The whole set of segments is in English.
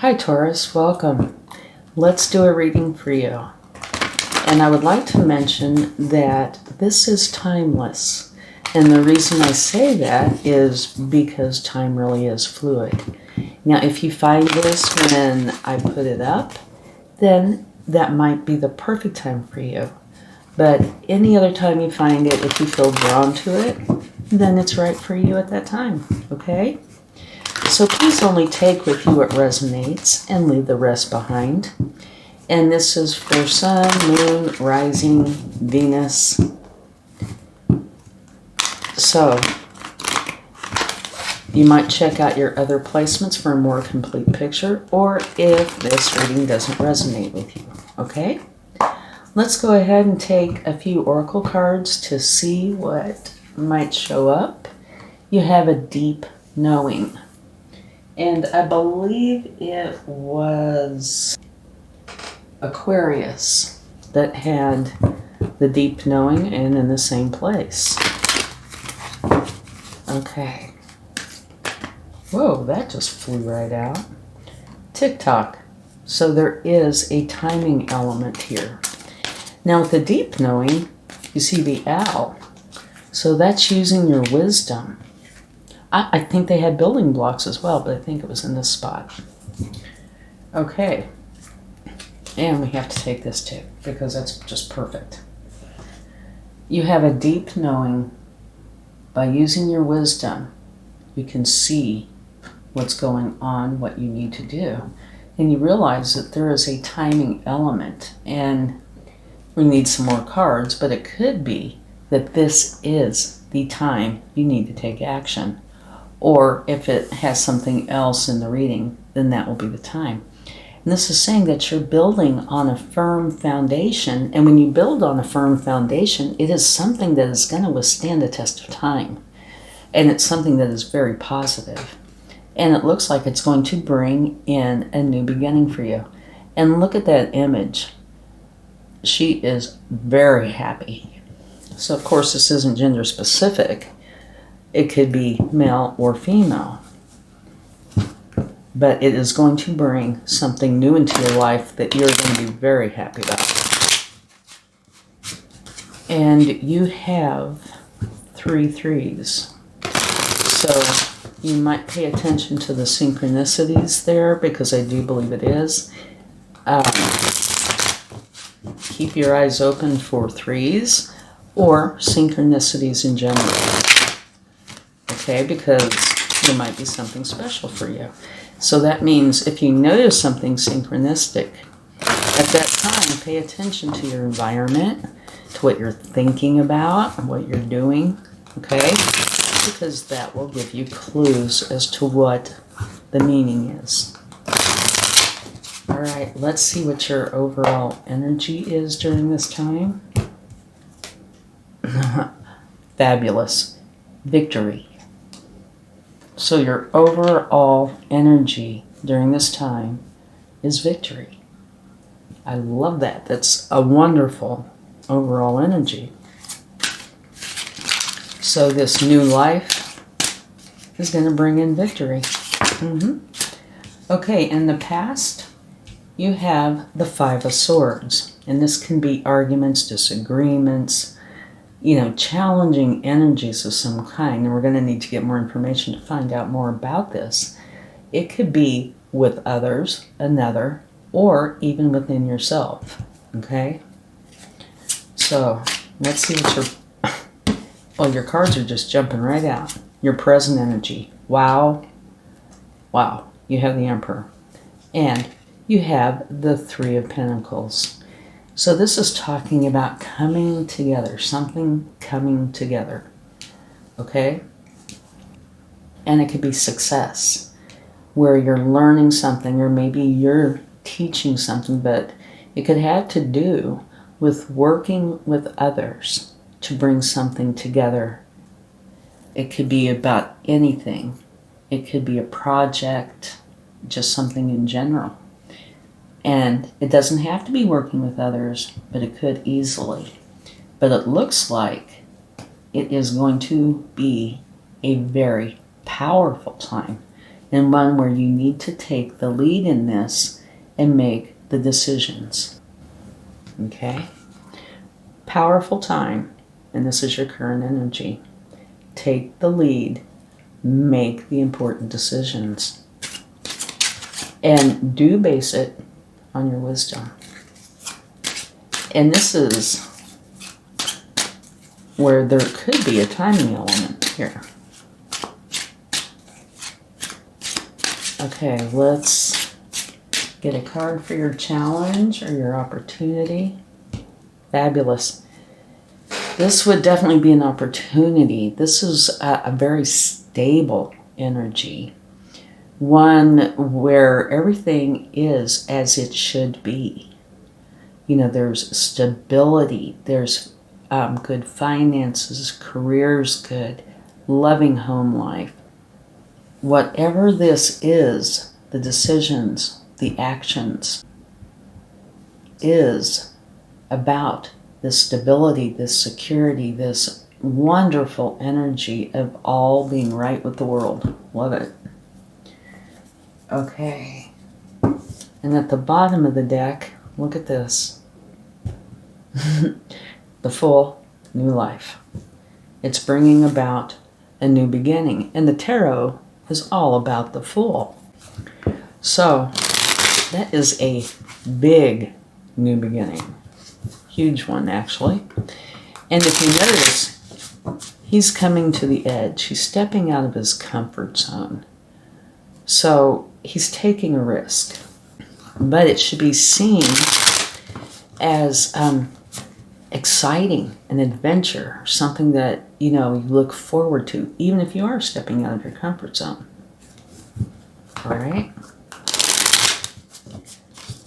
Hi Taurus, welcome. Let's do a reading for you. And I would like to mention that this is timeless. And the reason I say that is because time really is fluid. Now, if you find this when I put it up, then that might be the perfect time for you. But any other time you find it, if you feel drawn to it, then it's right for you at that time, okay? So please only take with you what resonates and leave the rest behind. And this is for Sun, Moon, Rising, Venus. So you might check out your other placements for a more complete picture, or if this reading doesn't resonate with you, okay? Let's go ahead and take a few oracle cards to see what might show up. You have a deep knowing. And I believe it was Aquarius that had the deep knowing and in the same place. Okay. Whoa, that just flew right out. Tick-tock. So there is a timing element here. Now with the deep knowing, you see the owl. So that's using your wisdom. I think they had building blocks as well, but I think it was in this spot. Okay. And we have to take this too, because that's just perfect. You have a deep knowing. By using your wisdom, you can see what's going on, what you need to do. And you realize that there is a timing element. And we need some more cards, but it could be that this is the time you need to take action. Or if it has something else in the reading, then that will be the time. And this is saying that you're building on a firm foundation. And when you build on a firm foundation, it is something that is going to withstand the test of time. And it's something that is very positive. And it looks like it's going to bring in a new beginning for you. And look at that image. She is very happy. So, of course, this isn't gender specific. It could be male or female. But it is going to bring something new into your life that you're going to be very happy about. And you have 3 threes. So you might pay attention to the synchronicities there, because I do believe it is. Keep your eyes open for 3s or synchronicities in general. Okay, because there might be something special for you. So that means if you notice something synchronistic, at that time, pay attention to your environment, to what you're thinking about, and what you're doing, okay? Because that will give you clues as to what the meaning is. All right, let's see what your overall energy is during this time. Fabulous. Victory. So your overall energy during this time is victory. I love that. That's a wonderful overall energy. So this new life is going to bring in victory. Okay, in the past, you have the 5 of Swords. And this can be arguments, disagreements, challenging energies of some kind. And we're going to need to get more information to find out more about this. It could be with others, another, or even within yourself. Okay? So, let's see what your cards are just jumping right out. Your present energy. Wow. Wow. You have the Emperor. And you have the 3 of Pentacles. So this is talking about coming together, something coming together, okay? And it could be success, where you're learning something, or maybe you're teaching something, but it could have to do with working with others to bring something together. It could be about anything. It could be a project, just something in general. And it doesn't have to be working with others, but it could easily. But it looks like it is going to be a very powerful time. and one where you need to take the lead in this and make the decisions. Okay? Powerful time, and this is your current energy. Take the lead, make the important decisions, and do base it on your wisdom. And this is where there could be a timing element here. Okay, let's get a card for your challenge or your opportunity. Fabulous. This would definitely be an opportunity. This is a very stable energy. One where everything is as it should be. You know, there's stability, there's good finances, career's good, loving home life. Whatever this is, the decisions, the actions, is about this stability, this security, this wonderful energy of all being right with the world. Love it. Okay. And at the bottom of the deck, look at this. The full new life. It's bringing about a new beginning. And the tarot is all about the Fool. So that is a big new beginning. Huge one, actually. And if you notice, he's coming to the edge. He's stepping out of his comfort zone. So he's taking a risk. But it should be seen as exciting, an adventure, something that, you know, you look forward to, even if you are stepping out of your comfort zone. All right.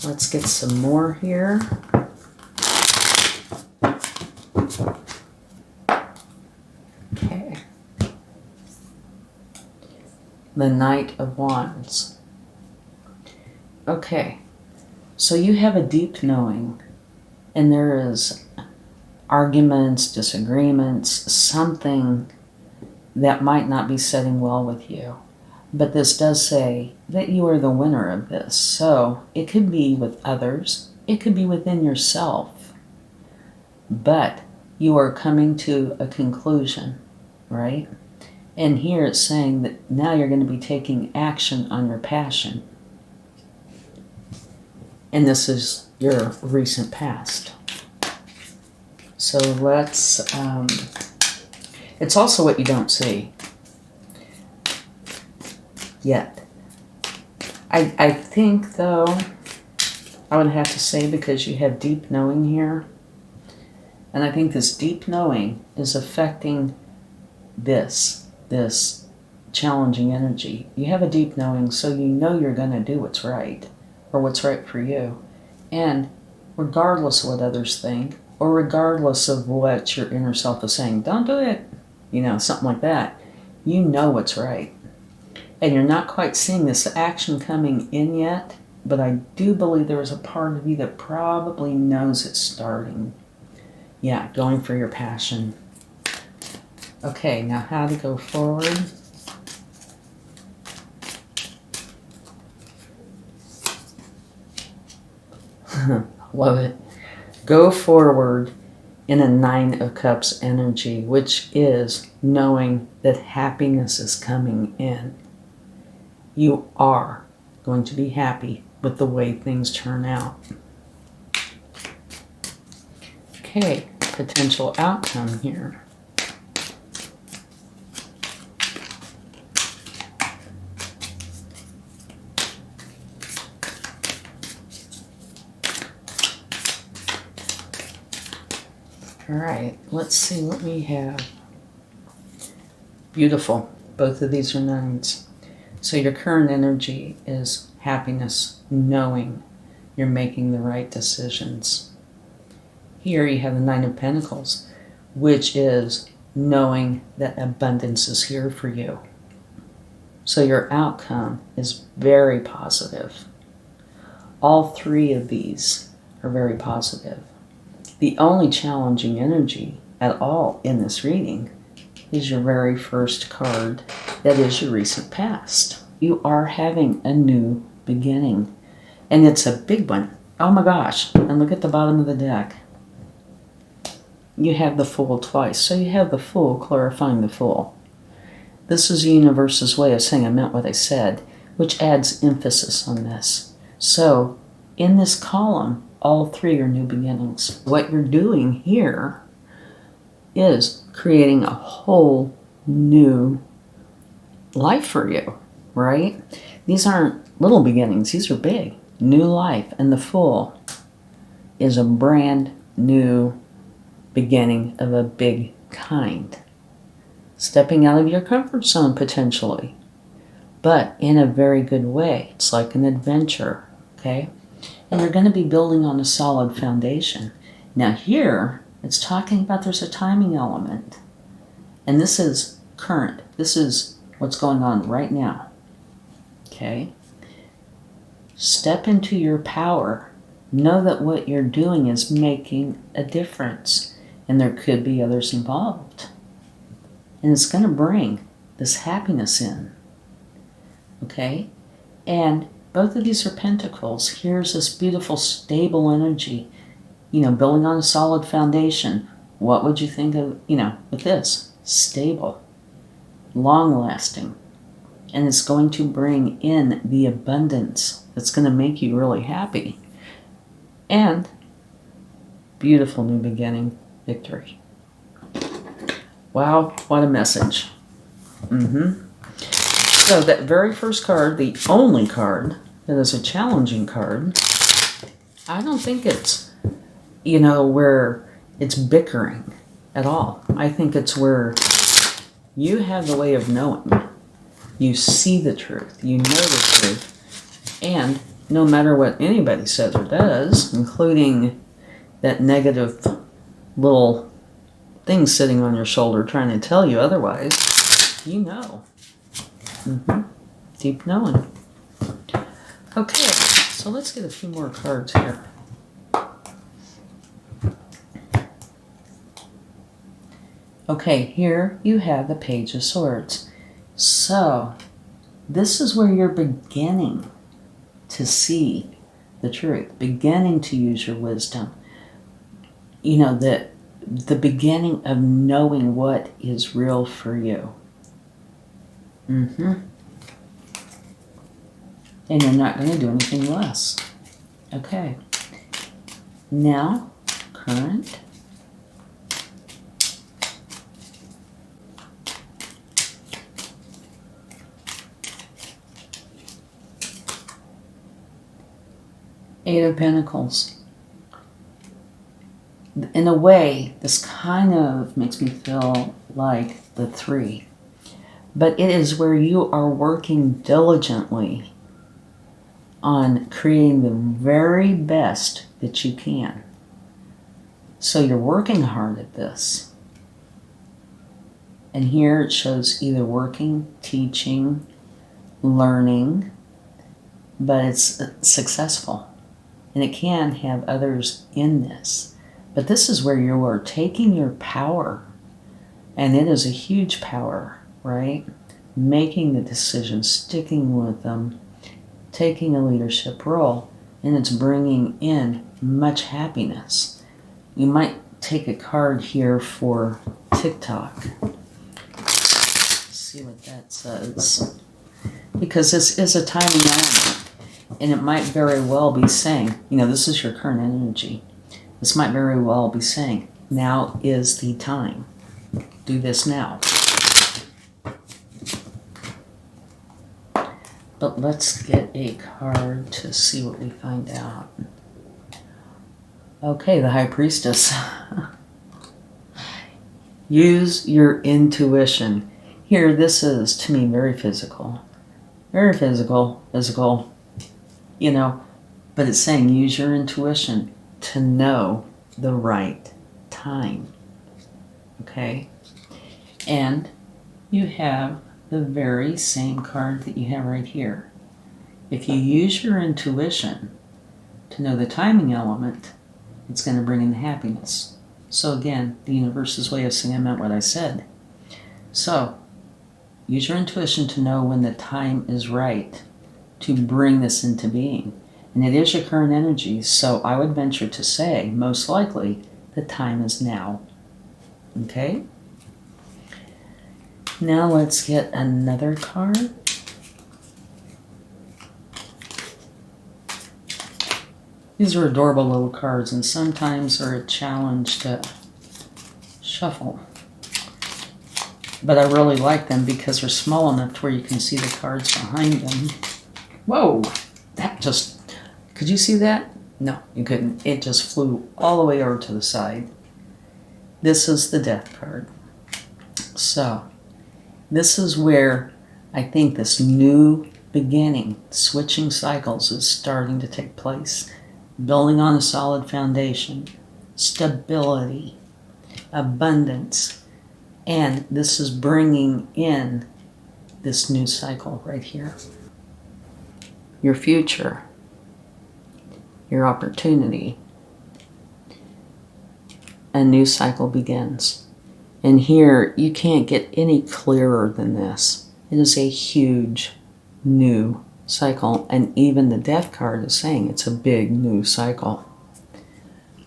Let's get some more here. Okay. The Knight of Wands. Okay. So you have a deep knowing, and there is arguments, disagreements, something that might not be setting well with you. But this does say that you are the winner of this. So it could be with others. It could be within yourself. But you are coming to a conclusion, right? And here it's saying that now you're going to be taking action on your passion. And this is your recent past. So let's, it's also what you don't see yet. I think, though, I would have to say, because you have deep knowing here, and I think this deep knowing is affecting this challenging energy. You have a deep knowing, so you know you're going to do what's right, or what's right for you. And regardless of what others think, or regardless of what your inner self is saying, don't do it, you know, something like that, you know what's right. And you're not quite seeing this action coming in yet, but I do believe there is a part of you that probably knows it's starting. Yeah, going for your passion. Okay, now how to go forward. Love it. Go forward in a Nine of Cups energy, which is knowing that happiness is coming in. You are going to be happy with the way things turn out. Okay, potential outcome here. All right, let's see what we have. Beautiful. Both of these are nines. So your current energy is happiness, knowing you're making the right decisions. Here you have the Nine of Pentacles, which is knowing that abundance is here for you. So your outcome is very positive. All three of these are very positive. The only challenging energy at all in this reading is your very first card, that is your recent past. You are having a new beginning. And it's a big one. Oh my gosh. And look at the bottom of the deck. You have the Fool twice. So you have the Fool clarifying the Fool. This is the universe's way of saying I meant what I said, which adds emphasis on this. So in this column, all three are new beginnings. What you're doing here is creating a whole new life for you, right? These aren't little beginnings. These are big. New life. And the Fool is a brand new beginning of a big kind. Stepping out of your comfort zone potentially, but in a very good way. It's like an adventure, okay? And you're going to be building on a solid foundation. Now here, it's talking about there's a timing element. And this is current. This is what's going on right now, okay? Step into your power. Know that what you're doing is making a difference. And there could be others involved. And it's going to bring this happiness in. Okay? And both of these are pentacles. Here's this beautiful, stable energy. You know, building on a solid foundation. What would you think of, with this? Stable. Long-lasting. And it's going to bring in the abundance that's going to make you really happy. And beautiful new beginning, victory. Wow, what a message. So that very first card, the only card that is a challenging card, I don't think it's, where it's bickering at all. I think it's where you have the way of knowing. You see the truth. You know the truth. And no matter what anybody says or does, including that negative little thing sitting on your shoulder trying to tell you otherwise, you know. Deep knowing. Okay, so let's get a few more cards here. Okay, here you have the Page of Swords. So, this is where you're beginning to see the truth, beginning to use your wisdom. The beginning of knowing what is real for you. And you're not going to do anything less. Okay. Now, current. Eight of Pentacles. In a way, this kind of makes me feel like the Three. But it is where you are working diligently on creating the very best that you can. So you're working hard at this. And here it shows either working, teaching, learning, but it's successful. And it can have others in this. But this is where you are taking your power, and it is a huge power, right? Making the decisions, sticking with them, taking a leadership role, and it's bringing in much happiness. You might take a card here for TikTok. Let's see what that says. Because this is a timing element, and it might very well be saying, this is your current energy. This might very well be saying, now is the time. Do this now. But let's get a card to see what we find out. Okay, the High Priestess. Use your intuition. Here, this is, to me, very physical. Very physical, but it's saying use your intuition to know the right time. Okay? And you have the very same card that you have right here. If you use your intuition to know the timing element, it's going to bring in the happiness. So again, the universe's way of saying I meant what I said. So, use your intuition to know when the time is right to bring this into being. And it is your current energy, so I would venture to say, most likely, the time is now. Okay? Now let's get another card. These are adorable little cards, and sometimes are a challenge to shuffle. But I really like them because they're small enough to where you can see the cards behind them. Whoa! That just... Could you see that? No, you couldn't. It just flew all the way over to the side. This is the Death card. So, this is where I think this new beginning, switching cycles, is starting to take place. Building on a solid foundation, stability, abundance, and this is bringing in this new cycle right here. Your future, your opportunity, a new cycle begins. And here, you can't get any clearer than this. It is a huge new cycle, and even the Death card is saying it's a big new cycle.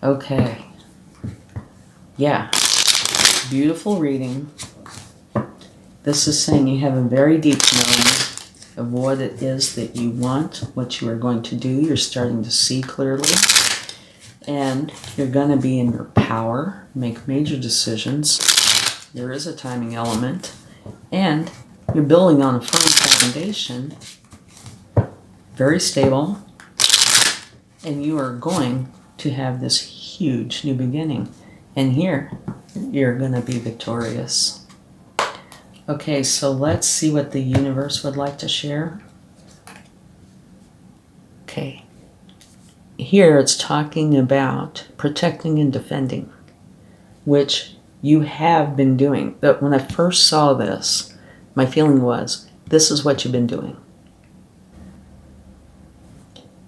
Okay. Yeah. Beautiful reading. This is saying you have a very deep knowing of what it is that you want, what you are going to do. You're starting to see clearly. And you're going to be in your power, make major decisions. There is a timing element. And you're building on a firm foundation, very stable, and you are going to have this huge new beginning. And here, you're going to be victorious. Okay, so let's see what the universe would like to share. Okay. Here it's talking about protecting and defending, which you have been doing. But when I first saw this, my feeling was, this is what you've been doing.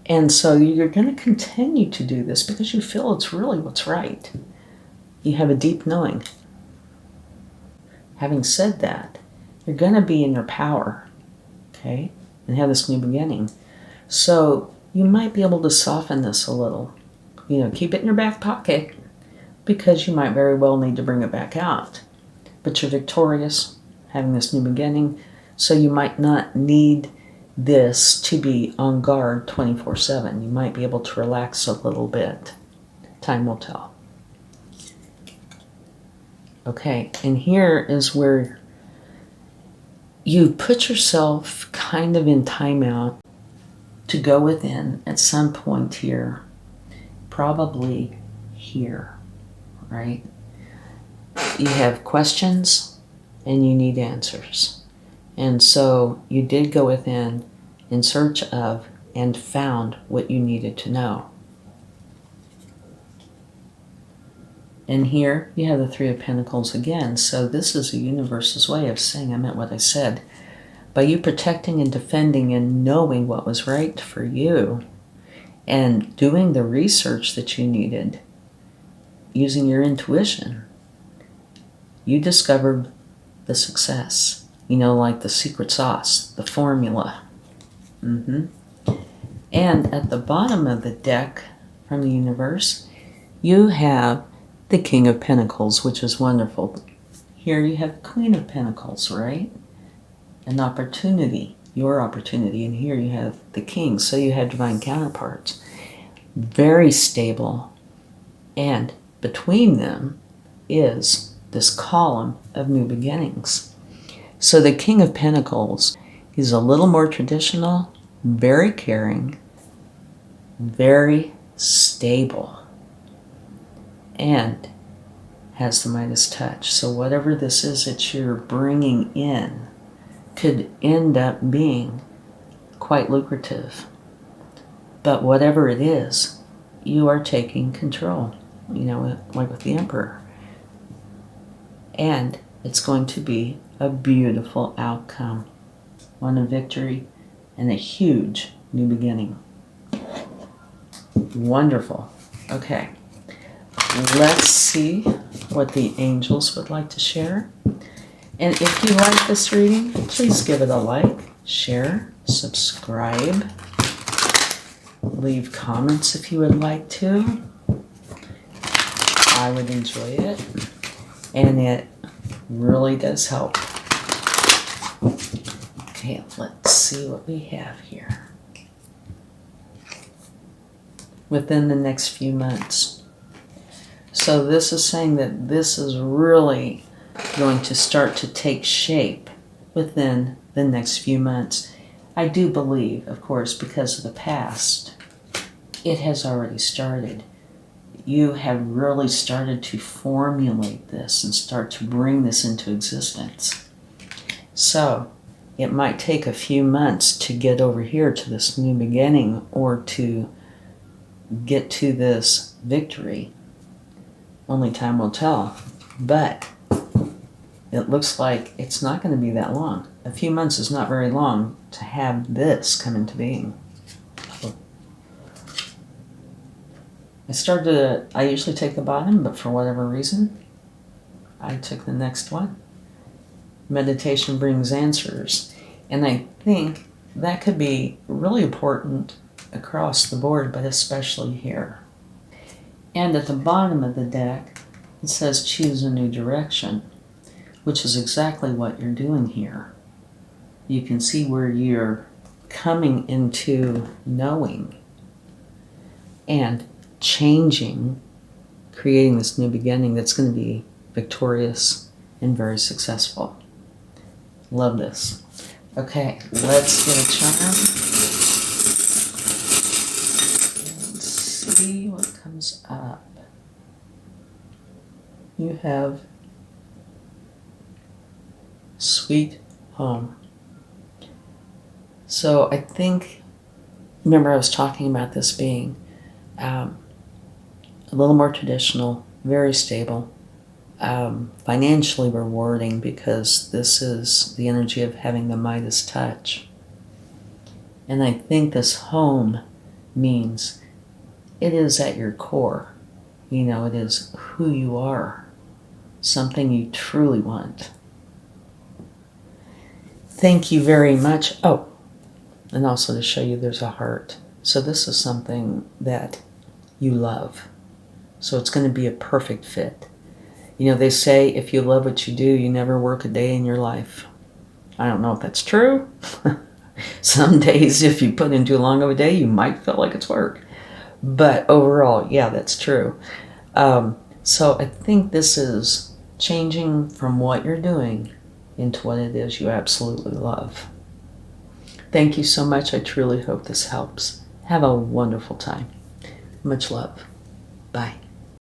And so you're going to continue to do this because you feel it's really what's right. You have a deep knowing. Having said that, you're going to be in your power, okay, and have this new beginning. So you might be able to soften this a little. You know, keep it in your back pocket because you might very well need to bring it back out. But you're victorious, having this new beginning, so you might not need this to be on guard 24/7. You might be able to relax a little bit. Time will tell. Okay, and here is where you put yourself kind of in timeout to go within at some point here, probably here, right? You have questions and you need answers. And so you did go within in search of and found what you needed to know. And here you have the Three of Pentacles again. So this is the universe's way of saying I meant what I said. By you protecting and defending and knowing what was right for you and doing the research that you needed, using your intuition, you discovered the success. You know, like the secret sauce, the formula. And at the bottom of the deck from the universe, you have the King of Pentacles, which is wonderful. Here you have the Queen of Pentacles, right? An opportunity, your opportunity. And here you have the King, so you have divine counterparts. Very stable. And between them is this column of new beginnings. So the King of Pentacles, he's a little more traditional, very caring, very stable, and has the Midas touch. So whatever this is that you're bringing in could end up being quite lucrative. But whatever it is, you are taking control, you know, like with the Emperor. And it's going to be a beautiful outcome, one of victory and a huge new beginning. Wonderful. Okay, let's see what the angels would like to share. And if you like this reading, please give it a like, share, subscribe, leave comments if you would like to. I would enjoy it, and it really does help. Okay, let's see what we have here. Within the next few months. So this is saying that this is really going to start to take shape within the next few months. I do believe, of course, because of the past, it has already started. You have really started to formulate this and start to bring this into existence. So it might take a few months to get over here to this new beginning or to get to this victory. Only time will tell. But it looks like it's not going to be that long. A few months is not very long to have this come into being. I usually take the bottom, but for whatever reason, I took the next one. Meditation brings answers. And I think that could be really important across the board, but especially here. And at the bottom of the deck, it says choose a new direction, which is exactly what you're doing here. You can see where you're coming into knowing and changing, creating this new beginning that's going to be victorious and very successful. Love this. Okay, let's get a charm and see what comes up. You have Sweet Home. So I think, remember I was talking about this being a little more traditional, very stable, financially rewarding, because this is the energy of having the Midas touch. And I think this home means it is at your core. You know, it is who you are, something you truly want. Thank you very much. Oh, and also to show you there's a heart. So this is something that you love. So it's going to be a perfect fit. You know, they say if you love what you do, you never work a day in your life. I don't know if that's true. Some days, if you put in too long of a day, you might feel like it's work. But overall, yeah, that's true. So I think this is changing from what you're doing into what it is you absolutely love. Thank you so much. I truly hope this helps. Have a wonderful time. Much love. Bye.